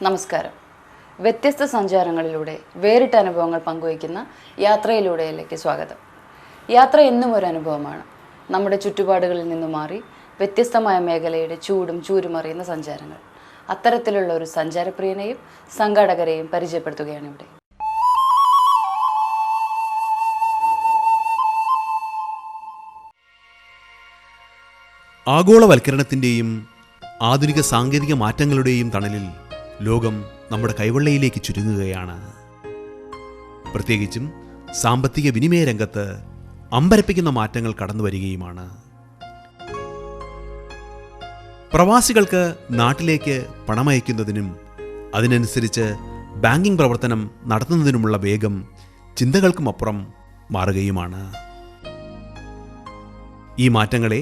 നമസ്കാരം. വ്യത്യസ്ത സഞ്ചാരങ്ങളിലൂടെ വേറിട്ട അനുഭവങ്ങൾ പങ്കുവയ്ക്കുന്ന യാത്രയിലൂടെയിലേക്ക് സ്വാഗതം. യാത്ര എന്നും ഒരു അനുഭവമാണ്. നമ്മുടെ ചുറ്റുപാടുകളിൽ നിന്നും മാറി വ്യത്യസ്തമായ മേഖലയുടെ ചൂടും ചൂരുമറിയുന്ന സഞ്ചാരങ്ങൾ. അത്തരത്തിലുള്ള ഒരു സഞ്ചാരപ്രിയനെയും സംഘാടകരെയും പരിചയപ്പെടുത്തുകയാണ് ഇവിടെ. ആഗോളവൽക്കരണത്തിൻ്റെയും ആധുനിക സാങ്കേതിക മാറ്റങ്ങളുടെയും തണലിൽ ലോകം നമ്മുടെ കൈവെള്ളയിലേക്ക് ചുരുങ്ങുകയാണ്. പ്രത്യേകിച്ചും സാമ്പത്തിക വിനിമയ രംഗത്ത് അമ്പരപ്പിക്കുന്ന മാറ്റങ്ങൾ കടന്നു വരികയുമാണ്. പ്രവാസികൾക്ക് നാട്ടിലേക്ക് പണമയക്കുന്നതിനും അതിനനുസരിച്ച് ബാങ്കിംഗ് പ്രവർത്തനം നടത്തുന്നതിനുമുള്ള വേഗം ചിന്തകൾക്കുമപ്പുറം മാറുകയുമാണ്. ഈ മാറ്റങ്ങളെ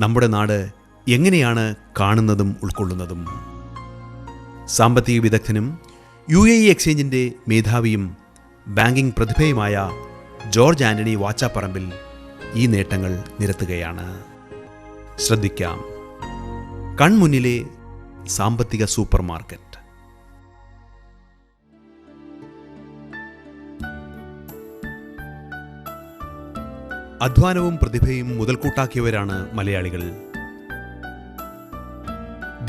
നമ്മുടെ നാട് എങ്ങനെയാണ് കാണുന്നതും ഉൾക്കൊള്ളുന്നതും? സാമ്പത്തിക വിദഗ്ധനും UAE എക്സ്ചേഞ്ചിൻ്റെ മേധാവിയും ബാങ്കിംഗ് പ്രതിഭയുമായ ജോർജ് ആൻ്റണി വാച്ചാപ്പറമ്പിൽ ഈ നേട്ടങ്ങൾ നിരത്തുകയാണ്. ശ്രദ്ധിക്കാം. കൺമുന്നിലെ സാമ്പത്തിക സൂപ്പർ മാർക്കറ്റ്. അധ്വാനവും പ്രതിഭയും മുതൽക്കൂട്ടാക്കിയവരാണ് മലയാളികൾ.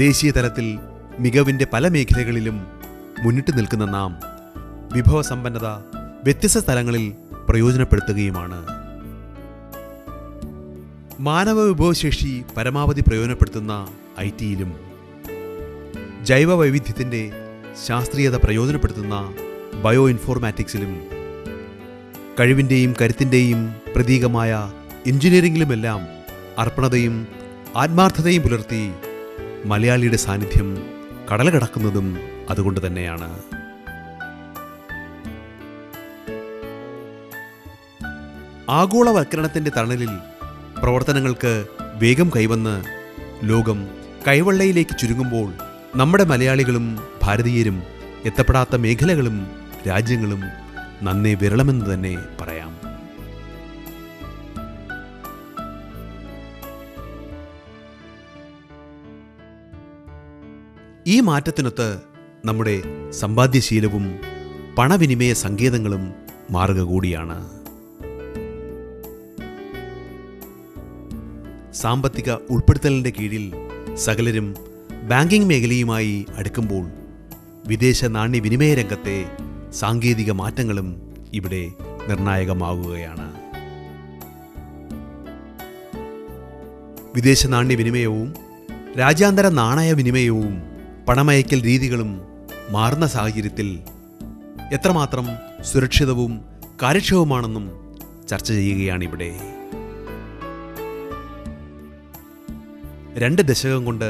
ദേശീയ തലത്തിൽ മികവിൻ്റെ പല മേഖലകളിലും മുന്നിട്ട് നിൽക്കുന്ന നാം വിഭവസമ്പന്നത വ്യത്യസ്ത സ്ഥലങ്ങളിൽ പ്രയോജനപ്പെടുത്തുകയുമാണ്. മാനവ വിഭവശേഷി പരമാവധി പ്രയോജനപ്പെടുത്തുന്ന IT-യിലും ജൈവ വൈവിധ്യത്തിൻ്റെ ശാസ്ത്രീയത പ്രയോജനപ്പെടുത്തുന്ന ബയോ ഇൻഫോർമാറ്റിക്സിലും കഴിവിൻ്റെയും കരുത്തിൻ്റെയും പ്രതീകമായ എഞ്ചിനീയറിംഗിലുമെല്ലാം അർപ്പണതയും ആത്മാർത്ഥതയും പുലർത്തി മലയാളിയുടെ സാന്നിധ്യം കടൽ കടക്കുന്നതും അതുകൊണ്ട് തന്നെയാണ്. ആഗോളവൽക്കരണത്തിൻ്റെ തണലിൽ പ്രവർത്തനങ്ങൾക്ക് വേഗം കൈവന്ന് ലോകം കൈവെള്ളയിലേക്ക് ചുരുങ്ങുമ്പോൾ നമ്മുടെ മലയാളികളും ഭാരതീയരും എത്തപ്പെടാത്ത മേഖലകളും രാജ്യങ്ങളും നന്നേ വിരളമെന്ന് തന്നെ പറയാം. ഈ മാറ്റത്തിനൊത്ത് നമ്മുടെ സമ്പാദ്യശീലവും പണവിനിമയ സങ്കേതങ്ങളും മാറുക കൂടിയാണ്. സാമ്പത്തിക ഉൾപ്പെടുത്തലിൻ്റെ കീഴിൽ സകലരും ബാങ്കിംഗ് മേഖലയുമായി അടുക്കുമ്പോൾ വിദേശ നാണ്യവിനിമയ രംഗത്തെ സാങ്കേതിക മാറ്റങ്ങളും ഇവിടെ നിർണായകമാകുകയാണ്. വിദേശ നാണ്യവിനിമയവും രാജ്യാന്തര നാണയ വിനിമയവും പണമയക്കൽ രീതികളും മാറുന്ന സാഹചര്യത്തിൽ എത്രമാത്രം സുരക്ഷിതവും കാര്യക്ഷമവുമാണെന്നും ചർച്ച ചെയ്യുകയാണിവിടെ. 2 ദശകം കൊണ്ട്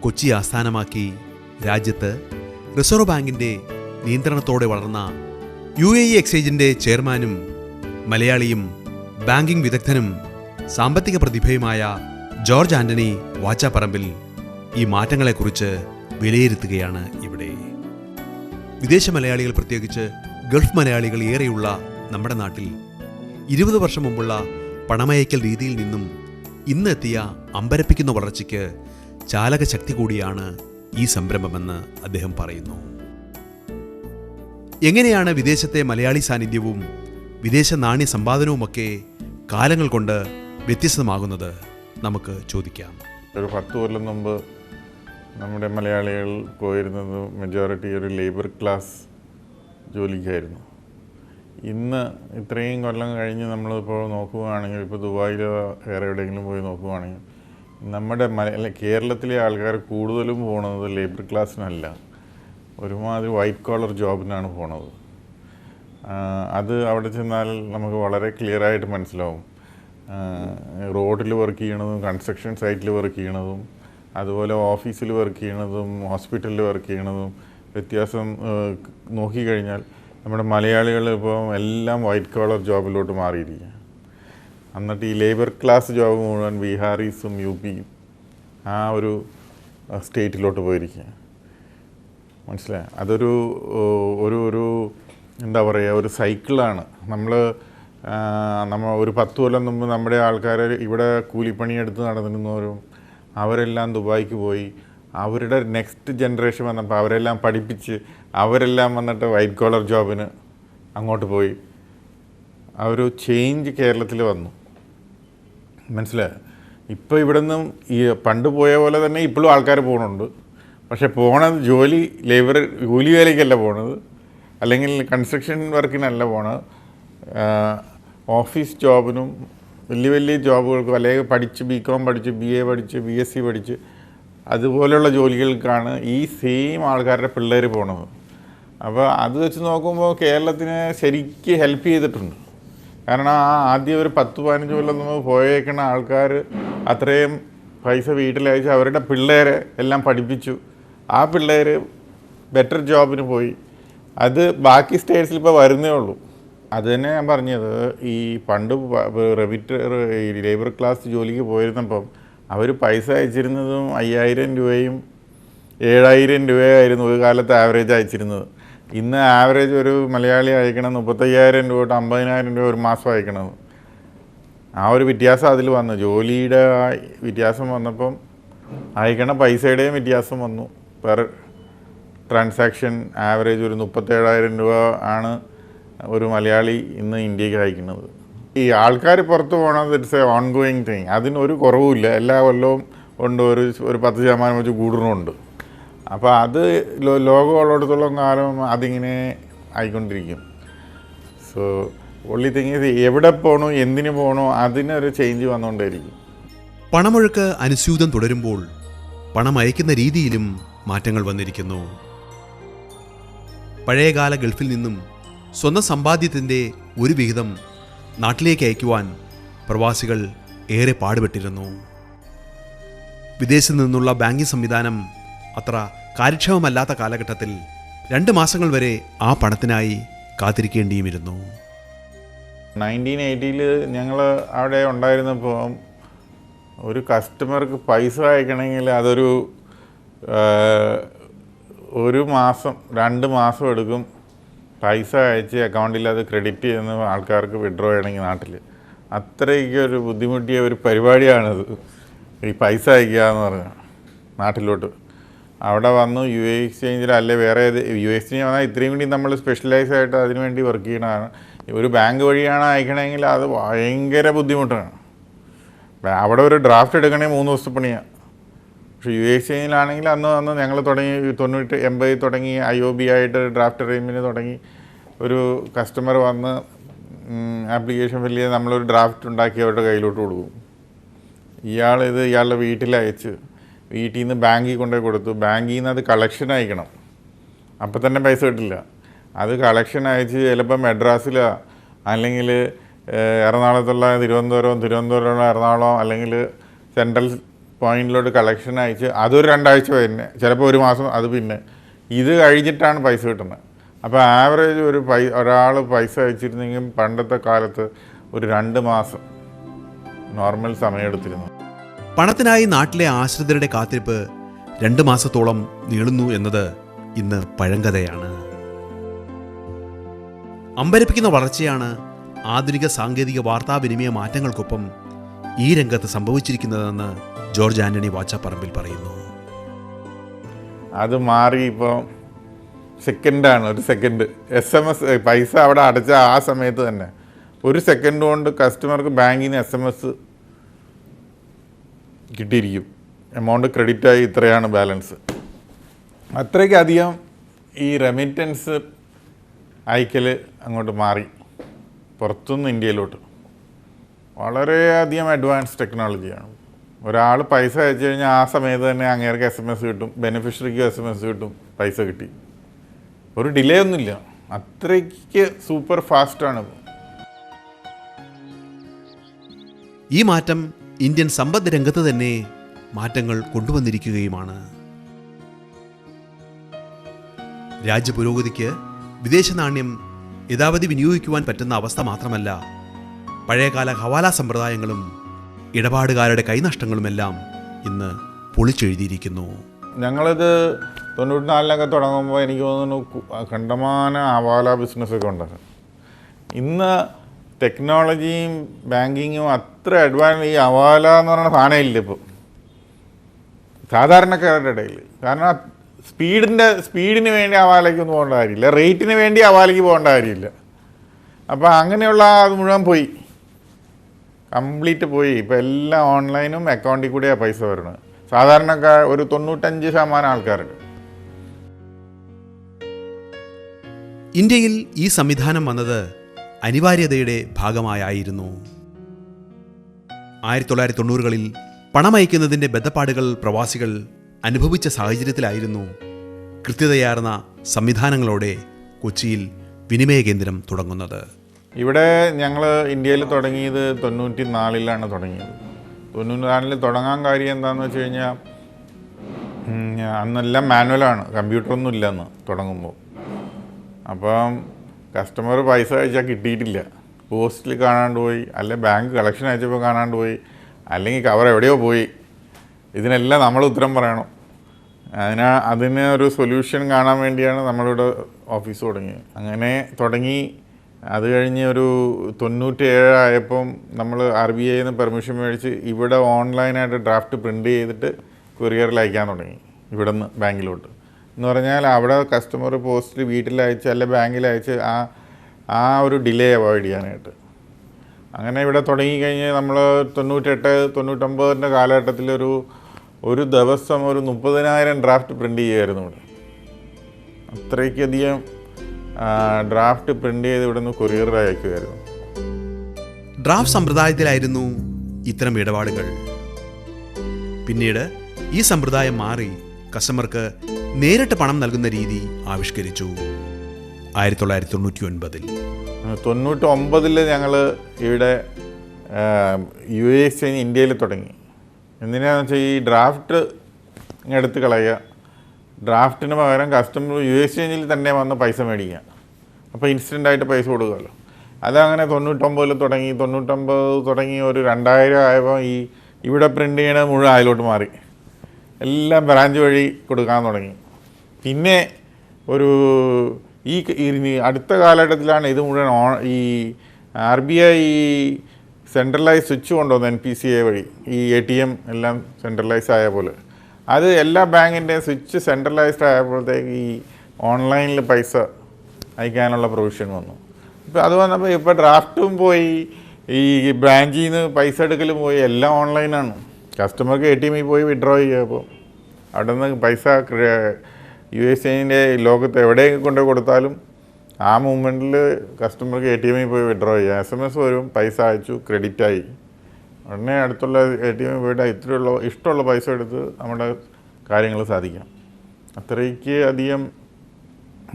കൊച്ചി ആസ്ഥാനമാക്കി രാജ്യത്ത് റിസർവ് ബാങ്കിൻ്റെ നിയന്ത്രണത്തോടെ വളർന്ന UAE എക്സ്ചേഞ്ചിൻ്റെ ചെയർമാനും മലയാളിയും ബാങ്കിംഗ് വിദഗ്ധനും സാമ്പത്തിക പ്രതിഭയുമായ ജോർജ് ആൻ്റണി വാച്ചാപ്പറമ്പിൽ ഈ മാറ്റങ്ങളെക്കുറിച്ച് വിലയിരുത്തുകയാണ് ഇവിടെ. വിദേശ മലയാളികൾ, പ്രത്യേകിച്ച് ഗൾഫ് മലയാളികൾ ഏറെയുള്ള നമ്മുടെ നാട്ടിൽ 20 വർഷം മുമ്പുള്ള പണമയക്കൽ രീതിയിൽ നിന്നും ഇന്നെത്തിയ അമ്പരപ്പിക്കുന്ന വളർച്ചയ്ക്ക് ചാലകശക്തി കൂടിയാണ് ഈ സംരംഭമെന്ന് അദ്ദേഹം പറയുന്നു. എങ്ങനെയാണ് വിദേശത്തെ മലയാളി സാന്നിധ്യവും വിദേശ നാണ്യ സമ്പാദനവുമൊക്കെ കാലങ്ങൾ കൊണ്ട് വ്യത്യസ്തമാകുന്നത് നമുക്ക് ചോദിക്കാം. ഒരു 10 കൊല്ലം മുമ്പ് നമ്മുടെ മലയാളികൾ പോയിരുന്നത് മെജോറിറ്റി ഒരു ലേബർ ക്ലാസ് ജോലിക്കായിരുന്നു. ഇന്ന് ഇത്രയും കൊല്ലം കഴിഞ്ഞ് നമ്മളിപ്പോൾ നോക്കുകയാണെങ്കിൽ, ഇപ്പോൾ ദുബായിലോ വേറെ എവിടെയെങ്കിലും പോയി നോക്കുകയാണെങ്കിൽ, നമ്മുടെ കേരളത്തിലെ ആൾക്കാർ കൂടുതലും പോണത് ലേബർ ക്ലാസ്സിനല്ല, ഒരുമാതിരി വൈറ്റ് കോളർ ജോബിനാണ് പോണത്. അത് അവിടെ ചെന്നാൽ നമുക്ക് വളരെ ക്ലിയറായിട്ട് മനസ്സിലാവും. റോഡിൽ വർക്ക് ചെയ്യണതും കൺസ്ട്രക്ഷൻ സൈറ്റിൽ വർക്ക് ചെയ്യണതും അതുപോലെ ഓഫീസിൽ വർക്ക് ചെയ്യണതും ഹോസ്പിറ്റലിൽ വർക്ക് ചെയ്യണതും വ്യത്യാസം നോക്കിക്കഴിഞ്ഞാൽ നമ്മുടെ മലയാളികൾ ഇപ്പോൾ എല്ലാം വൈറ്റ് കോളർ ജോബിലോട്ട് മാറിയിരിക്കുക. എന്നിട്ട് ഈ ലേബർ ക്ലാസ് ജോബ് മുഴുവൻ ബീഹാറീസും UP ആ ഒരു സ്റ്റേറ്റിലോട്ട് പോയിരിക്കുക. മനസ്സിലായി? അതൊരു ഒരു ഒരു എന്താ പറയുക, ഒരു സൈക്കിളാണ്. നമ്മൾ ഒരു 10 കൊല്ലം മുമ്പ് നമ്മുടെ ആൾക്കാർ ഇവിടെ കൂലിപ്പണിയെടുത്ത് നടന്നിരുന്നവരും അവരെല്ലാം ദുബായിക്ക് പോയി അവരുടെ നെക്സ്റ്റ് ജനറേഷൻ വന്നപ്പോൾ അവരെല്ലാം പഠിപ്പിച്ച് അവരെല്ലാം വന്നിട്ട് വൈറ്റ് കോളർ ജോബിന് അങ്ങോട്ട് പോയി. ആ ഒരു ചേഞ്ച് കേരളത്തിൽ വന്നു. മനസ്സിലായോ? ഇപ്പോൾ ഇവിടെ നിന്നും ഈ പണ്ട് പോയ പോലെ തന്നെ ഇപ്പോഴും ആൾക്കാർ പോകുന്നുണ്ട്. പക്ഷേ പോണത് കൂലി വേലയ്ക്കല്ല പോണത്, അല്ലെങ്കിൽ കൺസ്ട്രക്ഷൻ വർക്കിനല്ല പോണത്, ഓഫീസ് ജോബിനും വലിയ വലിയ ജോബുകൾക്കും, അല്ലെങ്കിൽ പഠിച്ച് BCom പഠിച്ച് BA പഠിച്ച് BSc പഠിച്ച് അതുപോലെയുള്ള ജോലികൾക്കാണ് ഈ സെയിം ആൾക്കാരുടെ പിള്ളേർ പോണത്. അപ്പോൾ അത് വെച്ച് നോക്കുമ്പോൾ കേരളത്തിന് ശരിക്ക് ഹെൽപ്പ് ചെയ്തിട്ടുണ്ട്. കാരണം ആദ്യം ഒരു 10-15 കൊല്ലം നമ്മൾ പോയേക്കുന്ന ആൾക്കാർ അത്രയും പൈസ വീട്ടിലയച്ച് അവരുടെ പിള്ളേരെ എല്ലാം പഠിപ്പിച്ചു. ആ പിള്ളേർ ബെറ്റർ ജോബിന് പോയി. അത് ബാക്കി സ്റ്റേറ്റ്സിൽ ഇപ്പോൾ വരുന്നേ ഉള്ളൂ. അത് തന്നെ ഞാൻ പറഞ്ഞത്, ഈ പണ്ട് ഈ ലേബർ ക്ലാസ് ജോലിക്ക് പോയിരുന്നപ്പം അവർ പൈസ അയച്ചിരുന്നതും 5000 രൂപയും 7000 രൂപയായിരുന്നു ഒരു കാലത്ത് ആവറേജ് അയച്ചിരുന്നത്. ഇന്ന് ആവറേജ് ഒരു മലയാളി അയക്കണം 35,000 രൂപ തൊട്ട് 50,000 രൂപ ഒരു മാസം അയക്കണത്. ആ ഒരു വ്യത്യാസം അതിൽ വന്നു. ജോലിയുടെ വ്യത്യാസം വന്നപ്പം അയക്കണ പൈസയുടെയും വ്യത്യാസം വന്നു. പെർ ട്രാൻസാക്ഷൻ ആവറേജ് ഒരു 37,000 രൂപ ആണ് ഒരു മലയാളി ഇന്ന് ഇന്ത്യക്ക് അയക്കുന്നത്. ഈ ആൾക്കാർ പുറത്ത് പോകണത് it's A on going thing. അതിനൊരു കുറവുമില്ല. എല്ലാ കൊല്ലവും ഉണ്ട്, ഒരു 10% വെച്ച് കൂടുന്നുണ്ട്. അപ്പോൾ അത് ലോകമുള്ളിടത്തോളം കാലം അതിങ്ങനെ ആയിക്കൊണ്ടിരിക്കും. സോ ഒള്ളി തിങ് എവിടെ പോകണോ എന്തിനു പോകണോ അതിനൊരു ചേഞ്ച് വന്നുകൊണ്ടേയിരിക്കും. പണമൊഴുക്ക് അനുസ്യൂതം തുടരുമ്പോൾ പണം അയക്കുന്ന രീതിയിലും മാറ്റങ്ങൾ വന്നിരിക്കുന്നു. പഴയകാല ഗൾഫിൽ നിന്നും സ്വന്തം സമ്പാദ്യത്തിൻ്റെ ഒരു വിഹിതം നാട്ടിലേക്ക് അയക്കുവാൻ പ്രവാസികൾ ഏറെ പാടുപെട്ടിരുന്നു. വിദേശത്തു നിന്നുള്ള ബാങ്കിംഗ് സംവിധാനം അത്ര കാര്യക്ഷമമല്ലാത്ത കാലഘട്ടത്തിൽ 2 മാസങ്ങൾ വരെ ആ പണത്തിനായി കാത്തിരിക്കേണ്ടിയുമിരുന്നു. 1980 ഞങ്ങൾ അവിടെ ഉണ്ടായിരുന്നപ്പോൾ ഒരു കസ്റ്റമർക്ക് പൈസ അയക്കണമെങ്കിൽ അതൊരു 1 മാസം 2 മാസം എടുക്കും. പൈസ അയച്ച് അക്കൗണ്ടിൽ അത് ക്രെഡിറ്റ് ചെയ്യുന്ന ആൾക്കാർക്ക് വിഡ്രോ ചെയ്യണമെങ്കിൽ നാട്ടിൽ അത്രയ്ക്കൊരു ബുദ്ധിമുട്ടിയ ഒരു പരിപാടിയാണിത്, ഈ പൈസ അയക്കുക എന്ന് പറഞ്ഞാൽ നാട്ടിലോട്ട്. അവിടെ വന്നു UA എക്സ്ചേഞ്ചിൽ അല്ലെ വേറെ UA എക്സ്ചേഞ്ച് വന്നാൽ ഇത്രയും കൂടി നമ്മൾ സ്പെഷ്യലൈസ് ആയിട്ട് അതിനു വേണ്ടി വർക്ക് ചെയ്യണതാണ്. ഒരു ബാങ്ക് വഴിയാണ് അയക്കണമെങ്കിൽ അത് ഭയങ്കര ബുദ്ധിമുട്ടാണ്. അവിടെ ഒരു ഡ്രാഫ്റ്റ് എടുക്കണമെങ്കിൽ 3 ദിവസത്തെ പണിയാണ്. പക്ഷേ UA എക്സ്ചേഞ്ചിലാണെങ്കിൽ അന്ന് ഞങ്ങൾ തുടങ്ങി 80 തുടങ്ങി IOB ആയിട്ട് ഡ്രാഫ്റ്റ് അറേഞ്ച്മെൻറ്റ് തുടങ്ങി. ഒരു കസ്റ്റമർ വന്ന് ആപ്ലിക്കേഷൻ ഫില്ല് ചെയ്ത് നമ്മളൊരു ഡ്രാഫ്റ്റ് ഉണ്ടാക്കി അവരുടെ കയ്യിലോട്ട് കൊടുക്കും. ഇയാളുടെ വീട്ടിലയച്ച് വീട്ടിൽ നിന്ന് ബാങ്കിൽ കൊണ്ടുപോയി കൊടുത്തു. ബാങ്കിൽ നിന്ന് അത് കളക്ഷൻ അയക്കണം. അപ്പം തന്നെ പൈസ കിട്ടില്ല. അത് കളക്ഷൻ അയച്ച് ചിലപ്പോൾ മെഡ്രാസിലോ അല്ലെങ്കിൽ എറണാകുളത്തുള്ള തിരുവനന്തപുരമുള്ള എറണാകുളം അല്ലെങ്കിൽ സെൻട്രൽ പോയിന്റിലോട്ട് കളക്ഷൻ അയച്ച് അതൊരു 2 ആഴ്ച പിന്നെ ചിലപ്പോൾ 1 മാസം. അത് പിന്നെ ഇത് കഴിഞ്ഞിട്ടാണ് പൈസ കിട്ടുന്നത്. അപ്പോൾ ആവറേജ് ഒരാൾ പൈസ അയച്ചിരുന്നെങ്കിൽ പണ്ടത്തെ കാലത്ത് ഒരു 2 മാസം നോർമൽ സമയമെടുത്തിരുന്നു. പണത്തിനായി നാട്ടിലെ ആശ്രിതരുടെ കാത്തിരിപ്പ് 2 മാസത്തോളം നീളുന്നു എന്നത് ഇന്ന് പഴങ്കഥയാണ്. അമ്പരപ്പിക്കുന്ന വളർച്ചയാണ് ആധുനിക സാങ്കേതിക വാർത്താവിനിമയ മാറ്റങ്ങൾക്കൊപ്പം ഈ രംഗത്ത് സംഭവിച്ചിരിക്കുന്നതെന്ന് ജോർജ് ആന്റണി വാച്ചാപ്പറമ്പിൽ പറയുന്നു. അത് മാറി ഇപ്പോൾ സെക്കൻഡാണ്. ഒരു സെക്കൻഡ് SMS പൈസ അവിടെ അടച്ച ആ സമയത്ത് തന്നെ 1 സെക്കൻഡ് കൊണ്ട് കസ്റ്റമർക്ക് ബാങ്കിൽ നിന്ന് SMS കിട്ടിയിരിക്കും. എമൗണ്ട് ക്രെഡിറ്റായി ഇത്രയാണ് ബാലൻസ്. അത്രയ്ക്കധികം ഈ റെമിറ്റൻസ് അയക്കൽ അങ്ങോട്ട് മാറി പുറത്തുനിന്ന് ഇന്ത്യയിലോട്ട്. വളരെയധികം അഡ്വാൻസ് ടെക്നോളജിയാണ്. ഒരാൾ പൈസ അയച്ചു കഴിഞ്ഞാൽ ആ സമയത്ത് തന്നെ അങ്ങേർക്ക് SMS കിട്ടും, ബെനിഫിഷ്യറിക്കും SMS കിട്ടും, പൈസ കിട്ടി. ഒരു ഡിലേ ഒന്നുമില്ല. അത്രയ്ക്ക് സൂപ്പർ ഫാസ്റ്റാണ്. ഈ മാറ്റം ഇന്ത്യൻ സമ്പദ് രംഗത്ത് തന്നെ മാറ്റങ്ങൾ കൊണ്ടുവന്നിരിക്കുകയുമാണ്. രാജ്യപുരോഗതിക്ക് വിദേശ നാണ്യം യഥാവധി വിനിയോഗിക്കുവാൻ പറ്റുന്ന അവസ്ഥ മാത്രമല്ല, പഴയകാല ഹവാല സമ്പ്രദായങ്ങളും ഇടപാടുകാരുടെ കൈനഷ്ടങ്ങളുമെല്ലാം ഇന്ന് പൊളിച്ചെഴുതിയിരിക്കുന്നു. ഞങ്ങളിത് 94 തുടങ്ങുമ്പോൾ എനിക്ക് തോന്നുന്നു കണ്ടമാന ഹവാല ബിസിനസ്സൊക്കെ ഉണ്ടാകും. ഇന്ന് ടെക്നോളജിയും ബാങ്കിങ്ങും അത്ര അഡ്വാൻസ്, ഈ ഹവാല എന്ന് പറയുന്ന സാധനം ഇല്ല. ഇപ്പോൾ സാധാരണക്കാരുടെ ഇടയിൽ. കാരണം സ്പീഡിന് വേണ്ടി അവാലയ്ക്കൊന്നും പോകേണ്ട കാര്യമില്ല, റേറ്റിന് വേണ്ടി അവാലയ്ക്ക് പോകേണ്ട കാര്യമില്ല. അപ്പോൾ അങ്ങനെയുള്ള അത് മുഴുവൻ പോയി, കംപ്ലീറ്റ് പോയി. ഇപ്പോൾ എല്ലാം ഓൺലൈനും അക്കൗണ്ടിൽ കൂടെയാണ് പൈസ വരുന്നത്. സാധാരണക്കാർ ഒരു 95% ആൾക്കാരുണ്ട്. ഇന്ത്യയിൽ ഈ സംവിധാനം വന്നത് അനിവാര്യതയുടെ ഭാഗമായിരുന്നു. 1990കളിൽ പണമയക്കുന്നതിൻ്റെ ബദ്ധപ്പാടുകൾ പ്രവാസികൾ അനുഭവിച്ച സാഹചര്യത്തിലായിരുന്നു കൃത്യതയാർന്ന സംവിധാനങ്ങളോടെ കൊച്ചിയിൽ വിനിമയ കേന്ദ്രം തുടങ്ങുന്നത്. ഇവിടെ ഞങ്ങൾ ഇന്ത്യയിൽ തുടങ്ങിയത് 94ലാണ് തുടങ്ങിയത്. 94 തുടങ്ങാൻ കാര്യം എന്താണെന്ന് വെച്ച് കഴിഞ്ഞാൽ അന്നെല്ലാം മാനുവലാണ്, കമ്പ്യൂട്ടറൊന്നും ഇല്ലെന്ന് തുടങ്ങുമ്പോൾ. അപ്പം കസ്റ്റമർ പൈസ അയച്ചാൽ കിട്ടിയിട്ടില്ല, പോസ്റ്റിൽ കാണാണ്ട് പോയി, അല്ലെങ്കിൽ ബാങ്ക് കളക്ഷൻ അയച്ചപ്പോൾ കാണാണ്ട് പോയി, അല്ലെങ്കിൽ കവർ എവിടെയോ പോയി. ഇതിനെല്ലാം നമ്മൾ ഉത്തരം പറയണം. അതിന് ഒരു സൊല്യൂഷൻ കാണാൻ വേണ്ടിയാണ് നമ്മളിവിടെ ഓഫീസ് തുടങ്ങിയത്. അങ്ങനെ തുടങ്ങി. അത് കഴിഞ്ഞ് ഒരു 97 ആയപ്പം നമ്മൾ RBIയിൽ നിന്ന് പെർമിഷൻ മേടിച്ച് ഇവിടെ ഓൺലൈനായിട്ട് ഡ്രാഫ്റ്റ് പ്രിൻ്റ് ചെയ്തിട്ട് കൊറിയറിൽ അയക്കാൻ തുടങ്ങി, ഇവിടെ നിന്ന് ബാങ്കിലോട്ട്. എന്ന് പറഞ്ഞാൽ അവിടെ കസ്റ്റമർ പോസ്റ്റിൽ വീട്ടിലയച്ച് അല്ലെ ബാങ്കിൽ അയച്ച് ആ ഒരു ഡിലേ അവോയ്ഡ് ചെയ്യാനായിട്ട്. അങ്ങനെ ഇവിടെ തുടങ്ങിക്കഴിഞ്ഞ് നമ്മൾ 98, 99 കാലഘട്ടത്തിൽ ഒരു ദിവസം ഒരു 30,000 ഡ്രാഫ്റ്റ് പ്രിൻ്റ് ചെയ്യുമായിരുന്നു ഇവിടെ. അത്രയ്ക്കധികം ഡ്രാഫ്റ്റ് പ്രിൻ്റ് ചെയ്ത് ഇവിടെ നിന്ന് കൊറിയറിൽ അയക്കുമായിരുന്നു. ഡ്രാഫ്റ്റ് സമ്പ്രദായത്തിലായിരുന്നു ഇത്തരം ഇടപാടുകൾ. പിന്നീട് ഈ സമ്പ്രദായം മാറി കസ്റ്റമർക്ക് നേരിട്ട് പണം നൽകുന്ന രീതി ആവിഷ്കരിച്ചു 1999. 99 ഞങ്ങൾ ഇവിടെ US ഇന്ത്യയിൽ തുടങ്ങി. എന്തിനാണെന്ന് വെച്ചാൽ ഈ ഡ്രാഫ്റ്റ് എടുത്ത് കളയുക, ഡ്രാഫ്റ്റിന് പകരം കസ്റ്റമർ US തന്നെ വന്ന് പൈസ മേടിക്കുക. അപ്പോൾ ഇൻസ്റ്റൻ്റായിട്ട് പൈസ കൊടുക്കുമല്ലോ. അതങ്ങനെ 99 തുടങ്ങി. 99 തുടങ്ങി ഒരു 2000 ആയപ്പോൾ ഇവിടെ പ്രിൻ്റ് ചെയ്യണത് മുഴുവൻ അതിലോട്ട് മാറി, എല്ലാം ബ്രാഞ്ച് വഴി കൊടുക്കാൻ തുടങ്ങി. പിന്നെ അടുത്ത കാലഘട്ടത്തിലാണ് ഇത് മുഴുവൻ ഈ RBI സെൻട്രലൈസ് സ്വിച്ച് കൊണ്ടുവന്നു NPCI വഴി. ഈ ATM എല്ലാം സെൻട്രലൈസ് ആയ പോലെ അത് എല്ലാ ബാങ്കിൻ്റെയും സ്വിച്ച് സെൻട്രലൈസ്ഡ് ആയപ്പോഴത്തേക്ക് ഈ ഓൺലൈനിൽ പൈസ അയക്കാനുള്ള പ്രൊവിഷൻ വന്നു. ഇപ്പോൾ അത് വന്നപ്പോൾ ഇപ്പോൾ ഡ്രാഫ്റ്റും പോയി, ഈ ബ്രാഞ്ചിൽ നിന്ന് പൈസ എടുക്കലും പോയി, എല്ലാം ഓൺലൈനാണ്. കസ്റ്റമർക്ക് ATMൽ പോയി വിഡ്രോ ചെയ്യുക. അപ്പോൾ അവിടെ നിന്ന് പൈസ USA ലോകത്ത് എവിടെയൊക്കെ കൊണ്ടു കൊടുത്താലും ആ മൂമെൻറ്റിൽ കസ്റ്റമർക്ക് ATMൽ പോയി വിഡ്രോ ചെയ്യുക. SMS വരും, പൈസ അയച്ചു, ക്രെഡിറ്റായി. ഉടനെ അടുത്തുള്ള ATMൽ പോയിട്ട് ഇഷ്ടമുള്ള പൈസ എടുത്ത് നമ്മുടെ കാര്യങ്ങൾ സാധിക്കാം. അത്രയ്ക്ക് അധികം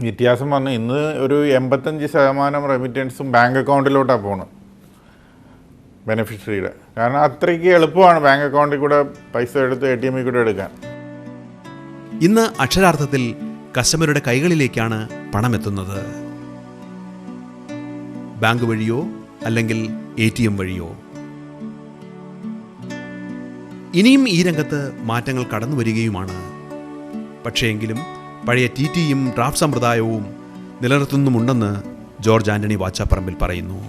വ്യത്യാസം വന്ന് ഇന്ന് ഒരു 85% റെമിറ്റൻസും ബാങ്ക് അക്കൗണ്ടിലോട്ടാണ് പോകുന്നത് ബെനിഫിഷ്യറിയുടെ. കാരണം അത്രയ്ക്ക് എളുപ്പമാണ് ബാങ്ക് അക്കൗണ്ടിൽ കൂടെ പൈസ എടുത്ത് ATMൽ കൂടെ എടുക്കാൻ. ഇന്ന് അക്ഷരാർത്ഥത്തിൽ കസ്റ്റമറുടെ കൈകളിലേക്കാണ് പണം എത്തുന്നത്, ബാങ്ക് വഴിയോ അല്ലെങ്കിൽ ATM വഴിയോ. ഇനിയും ഈ രംഗത്ത് മാറ്റങ്ങൾ കടന്നു വരികയുമാണ്. പക്ഷേ എങ്കിലും പഴയ TTയും ഡ്രാഫ്റ്റ് സമ്പ്രദായവും നിലനിർത്തുന്നുമുണ്ടെന്ന് ജോർജ് ആൻ്റണി വാച്ചാപ്പറമ്പിൽ പറയുന്നു.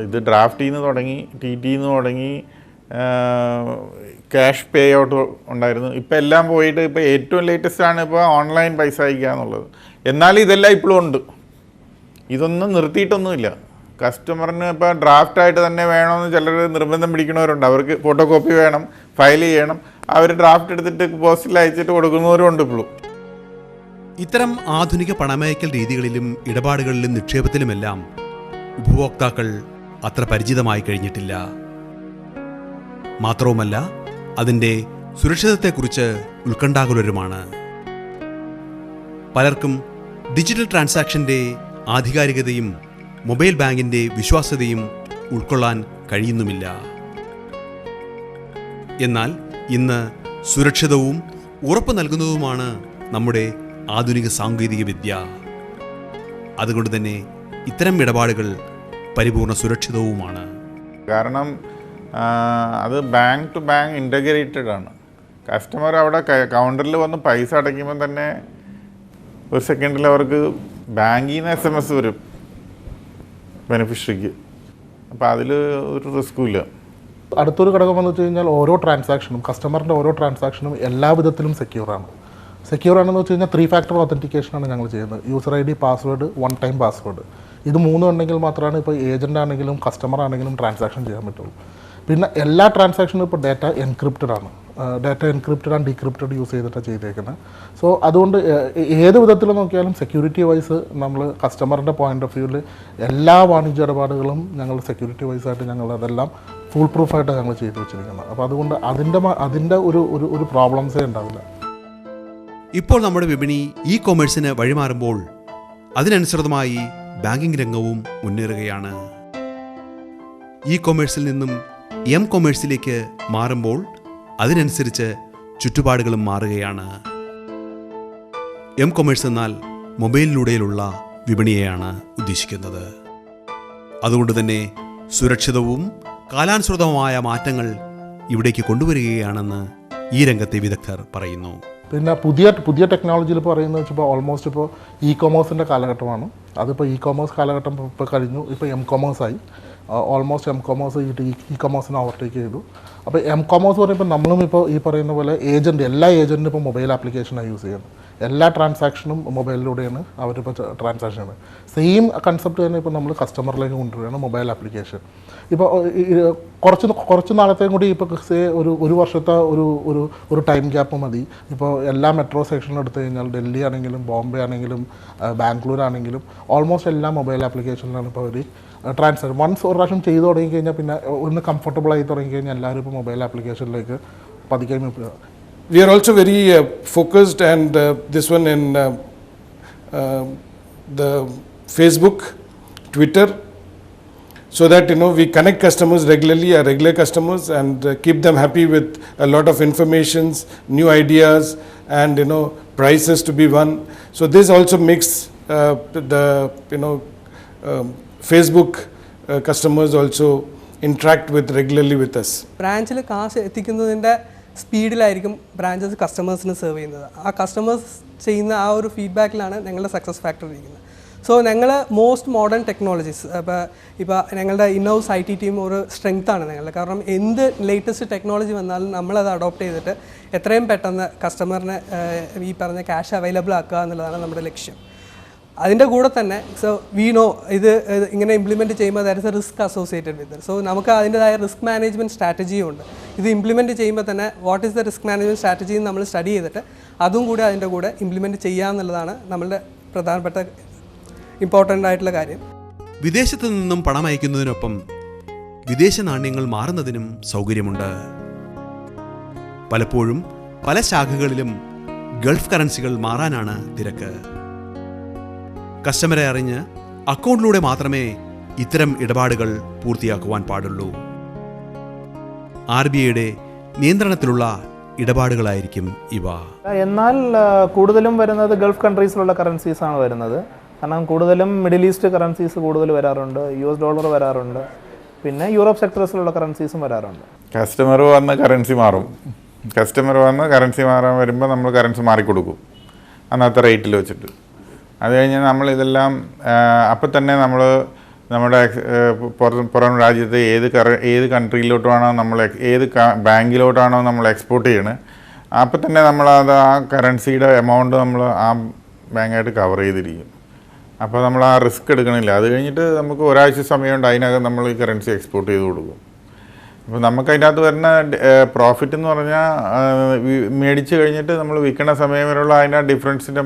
ഇത് ഡ്രാഫ്റ്റിൽ നിന്ന് തുടങ്ങി, TTയിൽ നിന്ന് തുടങ്ങി, ക്യാഷ് പേ ഔട്ട് ഉണ്ടായിരുന്നു. ഇപ്പോൾ എല്ലാം പോയിട്ട് ഇപ്പോൾ ഏറ്റവും ലേറ്റസ്റ്റ് ആണ് ഇപ്പോൾ ഓൺലൈൻ പൈസ അയക്കുക എന്നുള്ളത്. എന്നാലും ഇതെല്ലാം ഇപ്പോഴും ഉണ്ട്, ഇതൊന്നും നിർത്തിയിട്ടൊന്നുമില്ല. കസ്റ്റമറിന് ഇപ്പോൾ ഡ്രാഫ്റ്റായിട്ട് തന്നെ വേണമെന്ന് ചിലർ നിർബന്ധം പിടിക്കുന്നവരുണ്ട്. അവർക്ക് ഫോട്ടോ കോപ്പി വേണം, ഫയൽ ചെയ്യണം, അവർ ഡ്രാഫ്റ്റ് എടുത്തിട്ട് പോസ്റ്റിൽ അയച്ചിട്ട് കൊടുക്കുന്നവരുണ്ട് ഇപ്പോഴും. ഇത്തരം ആധുനിക പണമയക്കൽ രീതികളിലും ഇടപാടുകളിലും നിക്ഷേപത്തിലുമെല്ലാം ഉപഭോക്താക്കൾ അത്ര പരിചിതമായി കഴിഞ്ഞിട്ടില്ല. മാത്രവുമല്ല അതിൻ്റെ സുരക്ഷിതത്വത്തെക്കുറിച്ച് ഉത്കണ്ഠാകുലരുമാണ്. പലർക്കും ഡിജിറ്റൽ ട്രാൻസാക്ഷൻ്റെ ആധികാരികതയും മൊബൈൽ ബാങ്കിൻ്റെ വിശ്വാസ്യതയും ഉൾക്കൊള്ളാൻ കഴിയുന്നുമില്ല. എന്നാൽ ഇന്ന് സുരക്ഷിതവും ഉറപ്പ് നൽകുന്നതുമാണ് നമ്മുടെ ആധുനിക സാങ്കേതിക വിദ്യ. അതുകൊണ്ട് തന്നെ ഇത്തരം ഇടപാടുകൾ പരിപൂർണ സുരക്ഷിതവുമാണ്. കാരണം അത് ബാങ്ക് ടു ബാങ്ക് ഇൻ്റഗ്രേറ്റഡ് ആണ്. കസ്റ്റമർ അവിടെ കൗണ്ടറിൽ വന്ന് പൈസ അടയ്ക്കുമ്പോൾ തന്നെ ഒരു സെക്കൻഡിൽ അവർക്ക് ബാങ്കിൽ നിന്ന് SMS വരും ബെനിഫിഷ്യറിക്ക്. അപ്പോൾ അതിൽ ഒരു റിസ്ക്കും ഇല്ല. അടുത്തൊരു ഘടകം എന്ന് വെച്ച് കഴിഞ്ഞാൽ ഓരോ ട്രാൻസാക്ഷനും കസ്റ്റമറിൻ്റെ ഓരോ ട്രാൻസാക്ഷനും എല്ലാ വിധത്തിലും സെക്യൂറാണ്. സെക്യൂറാണെന്ന് വെച്ച് കഴിഞ്ഞാൽ 3 ഫാക്ടർ ഒതൻറ്റിക്കേഷനാണ് ഞങ്ങൾ ചെയ്യുന്നത്. User ID, password, 1 time password. ഇത് 3 ഉണ്ടെങ്കിൽ മാത്രമാണ് ഇപ്പോൾ ഏജൻ്റ് ആണെങ്കിലും കസ്റ്റമർ ആണെങ്കിലും ട്രാൻസാക്ഷൻ ചെയ്യാൻ പറ്റുള്ളൂ. പിന്നെ എല്ലാ ട്രാൻസാക്ഷനും ഇപ്പോൾ ഡാറ്റ എൻക്രിപ്റ്റഡ് ആണ്. ഡാറ്റ എൻക്രിപ്റ്റഡ് ആൻഡ് ഡീക്രിപ്റ്റഡ് യൂസ് ചെയ്തിട്ടാണ് ചെയ്തേക്കുന്നത്. സോ അതുകൊണ്ട് ഏത് വിധത്തിൽ നോക്കിയാലും സെക്യൂരിറ്റി വൈസ് നമ്മൾ കസ്റ്റമറിൻ്റെ പോയിൻ്റ് ഓഫ് വ്യൂവിൽ എല്ലാ വാണിജ്യ ഇടപാടുകളും ഞങ്ങൾ സെക്യൂരിറ്റി വൈസായിട്ട് ഞങ്ങൾ അതെല്ലാം ഫുൾ പ്രൂഫായിട്ടാണ് ഞങ്ങൾ ചെയ്തു വെച്ചിരിക്കുന്നത്. അപ്പോൾ അതുകൊണ്ട് അതിൻ്റെ ഒരു പ്രോബ്ലംസേ ഉണ്ടാവില്ല. ഇപ്പോൾ നമ്മുടെ വിപണി കൊമേഴ്സിന് വഴിമാറുമ്പോൾ അതിനനുസൃതമായി ബാങ്കിംഗ് രംഗവും മുന്നേറുകയാണ്. കൊമേഴ്സിൽ നിന്നും കൊമേഴ്സിലേക്ക് മാറുമ്പോൾ അതിനനുസരിച്ച് ചുറ്റുപാടുകളും മാറുകയാണ്. കൊമേഴ്സ് എന്നാൽ മൊബൈലിലൂടെയുള്ള വിപണിയെയാണ് ഉദ്ദേശിക്കുന്നത്. അതുകൊണ്ട് തന്നെ സുരക്ഷിതവും കാലാനുസൃതവുമായ മാറ്റങ്ങൾ ഇവിടേക്ക് കൊണ്ടുവരികയാണെന്ന് ഈ രംഗത്തെ വിദഗ്ധർ പറയുന്നു. പിന്നെ പുതിയ ടെക്നോളജിയിൽ ഇപ്പോൾ പറയുന്നത് വെച്ചപ്പോൾ ഓൾമോസ്റ്റ് ഇപ്പോൾ കൊമേഴ്സിൻ്റെ കാലഘട്ടമാണ്. അതിപ്പോൾ കൊമേഴ്സ് കാലഘട്ടം ഇപ്പോൾ കഴിഞ്ഞു. ഇപ്പോൾ കൊമേഴ്സ് ആയി. ഓൾമോസ്റ്റ് കൊമേഴ്സ് കൊമേഴ്സിനെ ഓവർടേക്ക് ചെയ്തു. അപ്പോൾ കൊമേഴ്സ് പറയുമ്പോൾ നമ്മളും ഇപ്പോൾ ഈ പറയുന്ന പോലെ എല്ലാ ഏജൻറ്റും ഇപ്പോൾ മൊബൈൽ ആപ്ലിക്കേഷനാണ് യൂസ് ചെയ്യുന്നത്. എല്ലാ ട്രാൻസാക്ഷനും മൊബൈലിലൂടെയാണ് അവരിപ്പോൾ ട്രാൻസാക്ഷൻ ചെയ്യുന്നത്. സെയിം കൺസെപ്റ്റ് തന്നെ ഇപ്പോൾ നമ്മൾ കസ്റ്റമറിലേക്ക് കൊണ്ടുവരികയാണ് മൊബൈൽ ആപ്ലിക്കേഷൻ. ഇപ്പോൾ കുറച്ച് നാളത്തെയും കൂടി ഇപ്പോൾ ഒരു വർഷത്തെ ഒരു ടൈം ഗ്യാപ്പ് മതി. ഇപ്പോൾ എല്ലാ മെട്രോ സെക്ഷനിലും എടുത്തു കഴിഞ്ഞാൽ ഡൽഹി ആണെങ്കിലും ബോംബെ ആണെങ്കിലും ബാംഗ്ലൂർ ആണെങ്കിലും ഓൾമോസ്റ്റ് എല്ലാ മൊബൈൽ ആപ്ലിക്കേഷനിലാണ് ഇപ്പോൾ അവർ ട്രാൻസ്ഫർ. വൺസ് ഒരു പ്രാവശ്യം ചെയ്ത് തുടങ്ങി കഴിഞ്ഞാൽ പിന്നെ ഒന്ന് കംഫർട്ടബിൾ ആയി തുടങ്ങി കഴിഞ്ഞാൽ എല്ലാവരും ഇപ്പോൾ mobile ആപ്ലിക്കേഷനിലേക്ക് പതിക്കാൻ. We are also very focused and this one in the Facebook, Twitter, so that we connect customers regularly, our regular customers, and keep them happy with a lot of informations, new ideas, and prizes to be won. So this also makes the Facebook customers also interact with regularly with us. ബ്രാഞ്ചിൽ കാശ് എത്തിക്കുന്നതിൻ്റെ സ്പീഡിലായിരിക്കും branches കസ്റ്റമേഴ്സിന് serve ചെയ്യുന്നത്. ആ customers ചെയ്യുന്ന ആ ഒരു ഫീഡ്ബാക്കിലാണ് ഞങ്ങളുടെ success factor ഇരിക്കുന്നത്. സോ ഞങ്ങൾ മോസ്റ്റ് മോഡേൺ ടെക്നോളജീസ് ഇപ്പോൾ ഞങ്ങളുടെ ഇന്നോസ് IT ടീം ഒരു സ്ട്രെങ്ത്താണ് ഞങ്ങളുടെ. കാരണം എന്ത് ലേറ്റസ്റ്റ് ടെക്നോളജി വന്നാലും നമ്മളത് അഡോപ്റ്റ് ചെയ്തിട്ട് എത്രയും പെട്ടെന്ന് കസ്റ്റമറിന് ഈ പറഞ്ഞ ക്യാഷ് അവൈലബിൾ ആക്കുക എന്നുള്ളതാണ് നമ്മുടെ ലക്ഷ്യം. അതിൻ്റെ കൂടെ തന്നെ സോ വി നോ ഇത് ഇങ്ങനെ ഇംപ്ലിമെൻറ്റ് ചെയ്യുമ്പോൾ there is A risk associated with. So നമുക്ക് അതിൻ്റെതായ റിസ്ക് മാനേജ്മെൻറ്റ് സ്ട്രാറ്റജിയും ഉണ്ട്. ഇത് ഇംപ്ലിമെൻറ്റ് ചെയ്യുമ്പോൾ തന്നെ what is the risk management strategy എന്ന് നമ്മൾ സ്റ്റഡി ചെയ്തിട്ട് അതും കൂടെ അതിൻ്റെ കൂടെ ഇംപ്ലിമെൻറ്റ് ചെയ്യുക എന്നുള്ളതാണ് നമ്മളുടെ പ്രധാനപ്പെട്ട ഇമ്പോർട്ടൻ്റ് ആയിട്ടുള്ള കാര്യം. വിദേശത്ത് നിന്നും പണം അയക്കുന്നതിനൊപ്പം വിദേശ നാണ്യങ്ങൾ മാറുന്നതിനും സൗകര്യമുണ്ട്. പലപ്പോഴും പല ശാഖകളിലും ഗൾഫ് കറൻസികൾ മാറാനാണ് തിരക്ക്. കസ്റ്റമറെ അറിഞ്ഞ് അക്കൗണ്ടിലൂടെ മാത്രമേ ഇത്തരം ഇടപാടുകൾ പൂർത്തിയാക്കുവാൻ പാടുള്ളൂ. RBIയുടെ നിയന്ത്രണത്തിലുള്ള ഇടപാടുകളായിരിക്കും ഇവ. എന്നാൽ കൂടുതലും വരുന്നത് ഗൾഫ് കൺട്രീസിലുള്ള കറൻസീസാണ് വരുന്നത്. കാരണം കൂടുതലും മിഡിൽ ഈസ്റ്റ് കറൻസീസ് കൂടുതൽ വരാറുണ്ട്, US ഡോളർ വരാറുണ്ട്, പിന്നെ യൂറോപ്പ് സെക്ടേഴ്സിലുള്ള കറൻസീസും വരാറുണ്ട്. കസ്റ്റമർ വന്ന് കറൻസി മാറും. കറൻസി മാറാൻ വരുമ്പോൾ നമ്മൾ കറൻസി മാറിക്കൊടുക്കും അന്നത്തെ റേറ്റിൽ വെച്ചിട്ട്. അത് കഴിഞ്ഞ് നമ്മളിതെല്ലാം അപ്പം തന്നെ നമ്മുടെ പുറം രാജ്യത്ത് ഏത് കൺട്രിയിലോട്ടാണോ ഏത് ബാങ്കിലോട്ടാണോ നമ്മൾ എക്സ്പോർട്ട് ചെയ്യണത് അപ്പം തന്നെ നമ്മളത് ആ കറൻസിയുടെ എമൗണ്ട് നമ്മൾ ആ ബാങ്കായിട്ട് കവർ ചെയ്തിരിക്കും. അപ്പോൾ നമ്മൾ ആ റിസ്ക് എടുക്കണില്ല. അത് കഴിഞ്ഞിട്ട് നമുക്ക് ഒരാഴ്ച സമയമുണ്ട്, അതിനകം നമ്മൾ ഈ കറൻസി എക്സ്പോർട്ട് ചെയ്ത് കൊടുക്കും. അപ്പോൾ നമുക്ക് അതിനകത്ത് വരുന്ന പ്രോഫിറ്റ് എന്ന് പറഞ്ഞാൽ മേടിച്ച് കഴിഞ്ഞിട്ട് നമ്മൾ വിൽക്കണ സമയം വരെയുള്ള അതിൻ്റെ ഡിഫറൻസിൻ്റെ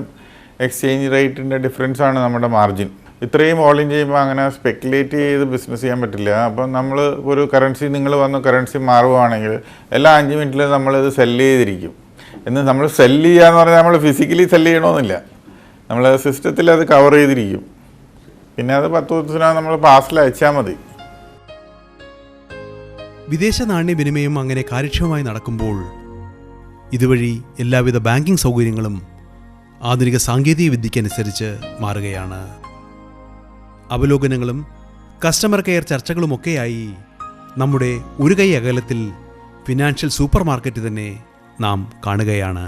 എക്സ്ചേഞ്ച് റേറ്റിൻ്റെ ഡിഫറൻസാണ് നമ്മുടെ മാർജിൻ. ഇത്രയും വോളിയം ചെയ്യുമ്പോൾ അങ്ങനെ സ്പെക്കുലേറ്റ് ചെയ്ത് ബിസിനസ് ചെയ്യാൻ പറ്റില്ല. അപ്പം നമ്മൾ ഒരു കറൻസി നിങ്ങൾ വന്ന് കറൻസി മാറുകയാണെങ്കിൽ എല്ലാ 5 മിനിറ്റിലും നമ്മളിത് സെല്ല് ചെയ്തിരിക്കും. നമ്മൾ സെല്ല് ചെയ്യുക എന്ന് പറഞ്ഞാൽ നമ്മൾ ഫിസിക്കലി സെല്ല് ചെയ്യണമെന്നില്ല, നമ്മൾ സിസ്റ്റത്തിൽ അത് കവർ ചെയ്തിരിക്കും. പിന്നെ അത് 10 ദിവസത്തിനകം നമ്മൾ പാർസൽ അയച്ചാൽ മതി. വിദേശ നാണ്യവിനിമയം അങ്ങനെ കാര്യക്ഷമമായി നടക്കുമ്പോൾ ഇതുവഴി എല്ലാവിധ ബാങ്കിംഗ് സൗകര്യങ്ങളും ആധുനിക സാങ്കേതിക വിദ്യയ്ക്കനുസരിച്ച് മാറുകയാണ്. അവലോകനങ്ങളും കസ്റ്റമർ കെയർ ചർച്ചകളുമൊക്കെയായി നമ്മുടെ ഒരു കൈ അകലത്തിൽ ഫിനാൻഷ്യൽ സൂപ്പർ മാർക്കറ്റ് തന്നെ നാം കാണുകയാണ്.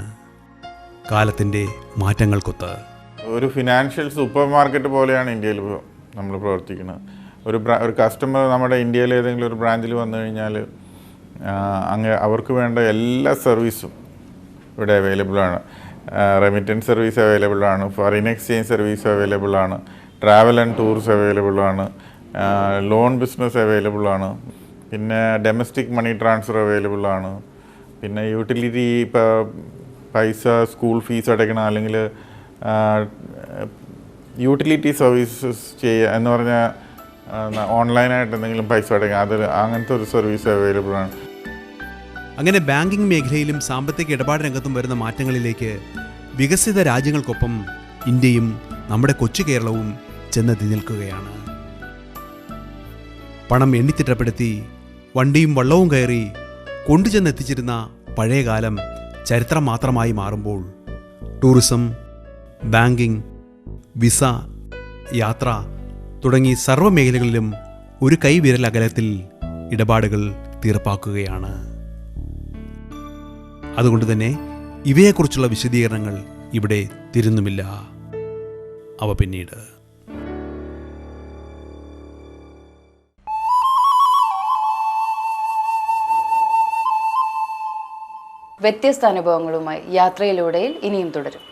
കാലത്തിൻ്റെ മാറ്റങ്ങൾക്കൊത്ത് ഒരു ഫിനാൻഷ്യൽ സൂപ്പർ മാർക്കറ്റ് പോലെയാണ് ഇന്ത്യയിൽ നമ്മൾ പ്രവർത്തിക്കുന്നത്. ഒരു കസ്റ്റമർ നമ്മുടെ ഇന്ത്യയിൽ ഏതെങ്കിലും ഒരു ബ്രാഞ്ചിൽ വന്നു കഴിഞ്ഞാൽ അവർക്ക് വേണ്ട എല്ലാ സർവീസും ഇവിടെ അവൈലബിൾ ആണ്. റെമിറ്റൻസ് സർവീസ് അവൈലബിൾ ആണ്, ഫോറിൻ എക്സ്ചേഞ്ച് സർവീസ് അവൈലബിൾ ആണ്, ട്രാവൽ ആൻഡ് ടൂർസ് അവൈലബിൾ ആണ്, ലോൺ ബിസിനസ് അവൈലബിൾ ആണ്, പിന്നെ ഡൊമസ്റ്റിക് മണി ട്രാൻസ്ഫർ അവൈലബിൾ ആണ്, പിന്നെ യൂട്ടിലിറ്റി ഇപ്പോൾ പൈസ സ്കൂൾ ഫീസ് അടയ്ക്കണം അല്ലെങ്കിൽ യൂട്ടിലിറ്റി സർവീസസ് ചെയ്യുക എന്ന് പറഞ്ഞാൽ ഓൺലൈനായിട്ട് എന്തെങ്കിലും പൈസ അടയ്ക്കണം, അങ്ങനത്തെ ഒരു സർവീസ് അവൈലബിൾ ആണ്. അങ്ങനെ ബാങ്കിംഗ് മേഖലയിലും സാമ്പത്തിക ഇടപാട് രംഗത്തും വരുന്ന മാറ്റങ്ങളിലേക്ക് വികസിത രാജ്യങ്ങൾക്കൊപ്പം ഇന്ത്യയും നമ്മുടെ കൊച്ചു കേരളവും ചെന്നെത്തി നിൽക്കുകയാണ്. പണം എണ്ണിത്തിട്ടപ്പെടുത്തി വണ്ടിയും വള്ളവും കയറി കൊണ്ടുചെന്നെത്തിച്ചിരുന്ന പഴയകാലം ചരിത്രം മാത്രമായി മാറുമ്പോൾ ടൂറിസം, ബാങ്കിംഗ്, വിസ, യാത്ര തുടങ്ങി സർവ്വ മേഖലകളിലും ഒരു കൈവിരൽ അകലത്തിൽ ഇടപാടുകൾ തീർപ്പാക്കുകയാണ്. അതുകൊണ്ട് തന്നെ ഇവയെക്കുറിച്ചുള്ള വിശദീകരണങ്ങൾ ഇവിടെ തിരുന്നുമില്ല. അവ പിന്നീട്. വ്യത്യസ്ത അനുഭവങ്ങളുമായി യാത്രയിലൂടെയിൽ ഇനിയും തുടരും.